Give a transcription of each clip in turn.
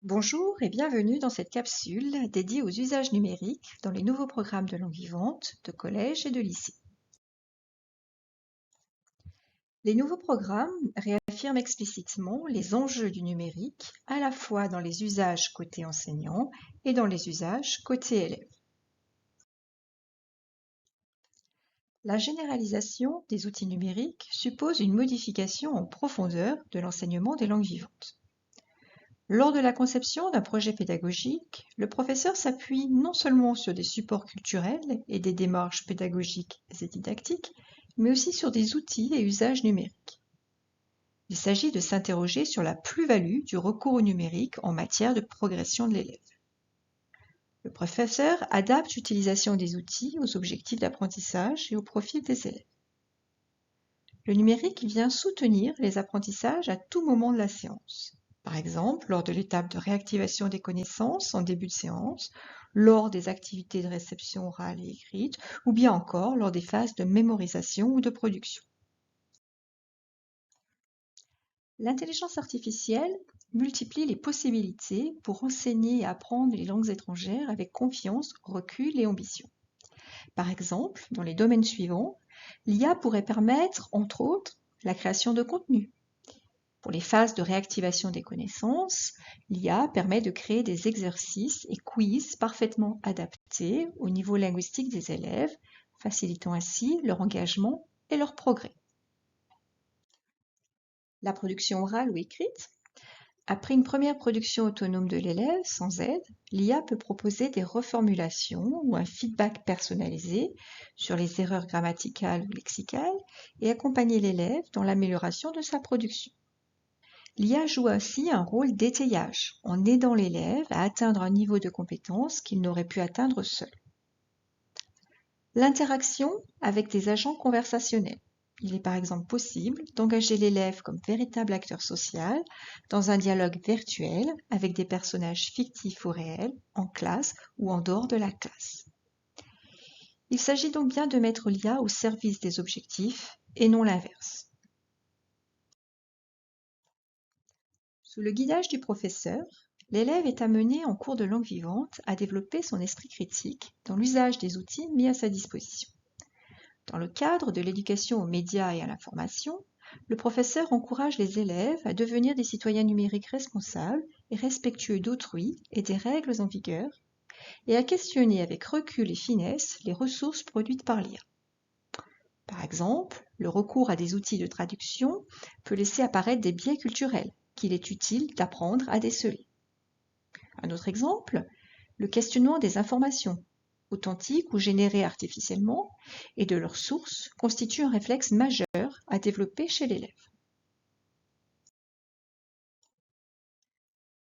Bonjour et bienvenue dans cette capsule dédiée aux usages numériques dans les nouveaux programmes de langue vivante de collège et de lycée. Les nouveaux programmes réaffirment explicitement les enjeux du numérique à la fois dans les usages côté enseignant et dans les usages côté élève. La généralisation des outils numériques suppose une modification en profondeur de l'enseignement des langues vivantes. Lors de la conception d'un projet pédagogique, le professeur s'appuie non seulement sur des supports culturels et des démarches pédagogiques et didactiques, mais aussi sur des outils et usages numériques. Il s'agit de s'interroger sur la plus-value du recours au numérique en matière de progression de l'élève. Le professeur adapte l'utilisation des outils aux objectifs d'apprentissage et au profil des élèves. Le numérique vient soutenir les apprentissages à tout moment de la séance. Par exemple, lors de l'étape de réactivation des connaissances en début de séance, lors des activités de réception orale et écrite, ou bien encore lors des phases de mémorisation ou de production. L'intelligence artificielle multiplie les possibilités pour enseigner et apprendre les langues étrangères avec confiance, recul et ambition. Par exemple, dans les domaines suivants, l'IA pourrait permettre, entre autres, la création de contenu. Pour les phases de réactivation des connaissances, l'IA permet de créer des exercices et quiz parfaitement adaptés au niveau linguistique des élèves, facilitant ainsi leur engagement et leur progrès. La production orale ou écrite. Après une première production autonome de l'élève, sans aide, l'IA peut proposer des reformulations ou un feedback personnalisé sur les erreurs grammaticales ou lexicales et accompagner l'élève dans l'amélioration de sa production. L'IA joue ainsi un rôle d'étayage, en aidant l'élève à atteindre un niveau de compétence qu'il n'aurait pu atteindre seul. L'interaction avec des agents conversationnels. Il est par exemple possible d'engager l'élève comme véritable acteur social dans un dialogue virtuel avec des personnages fictifs ou réels, en classe ou en dehors de la classe. Il s'agit donc bien de mettre l'IA au service des objectifs et non l'inverse. Sous le guidage du professeur, l'élève est amené en cours de langue vivante à développer son esprit critique dans l'usage des outils mis à sa disposition. Dans le cadre de l'éducation aux médias et à l'information, le professeur encourage les élèves à devenir des citoyens numériques responsables et respectueux d'autrui et des règles en vigueur, et à questionner avec recul et finesse les ressources produites par l'IA. Par exemple, le recours à des outils de traduction peut laisser apparaître des biais culturels qu'il est utile d'apprendre à déceler. Un autre exemple, le questionnement des informations, authentiques ou générées artificiellement, et de leurs sources constitue un réflexe majeur à développer chez l'élève.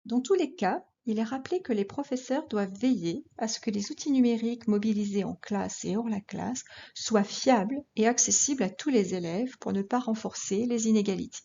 Dans tous les cas, il est rappelé que les professeurs doivent veiller à ce que les outils numériques mobilisés en classe et hors la classe soient fiables et accessibles à tous les élèves pour ne pas renforcer les inégalités.